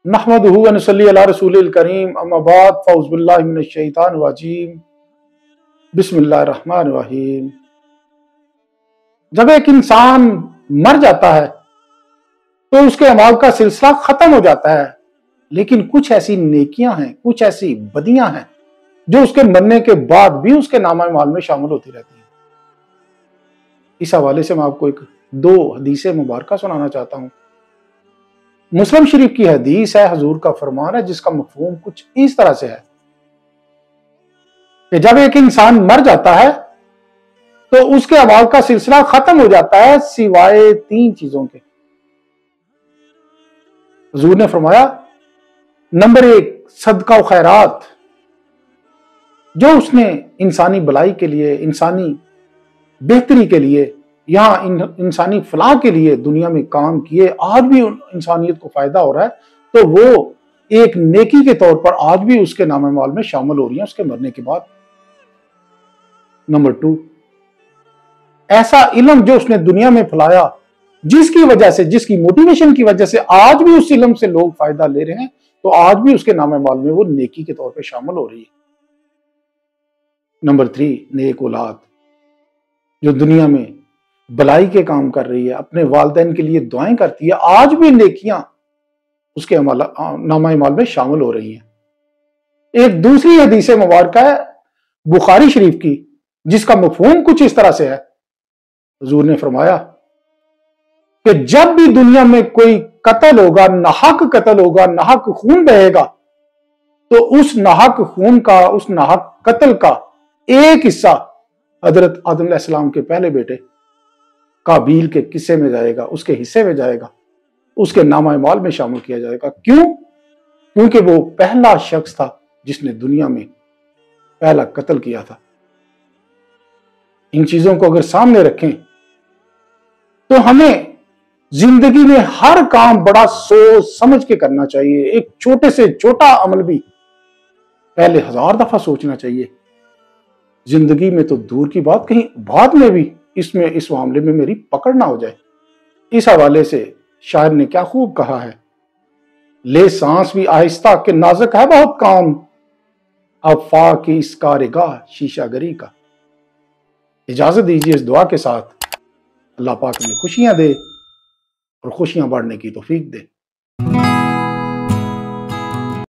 नहमदुहु व नसल्ली अला रसूलिल करीम अम्मा बाद फ़ऊज़ु बिल्लाहि मिनश शैतानिर रजीम बिस्मिल्लाहिर रहमानिर रहीम। जब एक इंसान मर जाता है तो उसके अमाल का सिलसिला खत्म हो जाता है, लेकिन कुछ ऐसी नेकियां हैं, कुछ ऐसी बदियां हैं जो उसके मरने के बाद भी उसके नामा-ए-माल में शामिल होती रहती हैं। इस हवाले से मैं आपको एक दो हदीसें मुबारका सुनाना चाहता हूं। मुस्लिम शरीफ की हदीस है, हुजूर का फरमान है, जिसका मफहूम कुछ इस तरह से है कि जब एक इंसान मर जाता है तो उसके अमाल का सिलसिला खत्म हो जाता है सिवाय तीन चीजों के। हुजूर ने फरमाया, नंबर एक, सदका व खैरात, जो उसने इंसानी भलाई के लिए, इंसानी बेहतरी के लिए, यहाँ इंसानी फलाह के लिए दुनिया में काम किए, आज भी इंसानियत को फायदा हो रहा है, तो वो एक नेकी के तौर पर आज भी उसके नाम-ए-माल में शामिल हो रही है उसके मरने के बाद। नंबर टू, ऐसा इल्म जो उसने दुनिया में फैलाया, जिसकी वजह से, जिसकी मोटिवेशन की वजह से आज भी उस इल्म से लोग फायदा ले रहे हैं, तो आज भी उसके नाम-ए-माल में वो नेकी के तौर पर शामिल हो रही है। नंबर थ्री, नेक औलाद, जो दुनिया में भलाई के काम कर रही है, अपने वालिदैन के लिए दुआएं करती है, आज भी नेकियां उसके नामा-ए-माल में शामिल हो रही हैं। एक दूसरी हदीस मुबारक है बुखारी शरीफ की, जिसका मफहूम कुछ इस तरह से है। हुजूर ने फरमाया कि जब भी दुनिया में कोई कत्ल होगा, नाहक कत्ल होगा, नाहक खून बहेगा, तो उस नाहक खून का, उस नाहक कत्ल का एक हिस्सा हजरत आदम अलैहिस्सलाम के पहले बेटे काबील के किस्से में जाएगा, उसके हिस्से में जाएगा, उसके नामा-ए-माल में शामिल किया जाएगा। क्यों? क्योंकि वो पहला शख्स था जिसने दुनिया में पहला कत्ल किया था। इन चीजों को अगर सामने रखें तो हमें जिंदगी में हर काम बड़ा सोच समझ के करना चाहिए। एक छोटे से छोटा अमल भी पहले 1000 दफा सोचना चाहिए। जिंदगी में तो दूर की बात, कहीं बाद में भी इस मामले में मेरी पकड़ ना हो जाए। इस हवाले से शायर ने क्या खूब कहा है, ले सांस भी आहिस्ता के नाजुक है बहुत काम, अब फा की इस कारेगाह शीशागरी का। इजाजत दीजिए इस दुआ के साथ, अल्लाह पाक हमें खुशियां दे और खुशियां बांटने की तौफीक दे।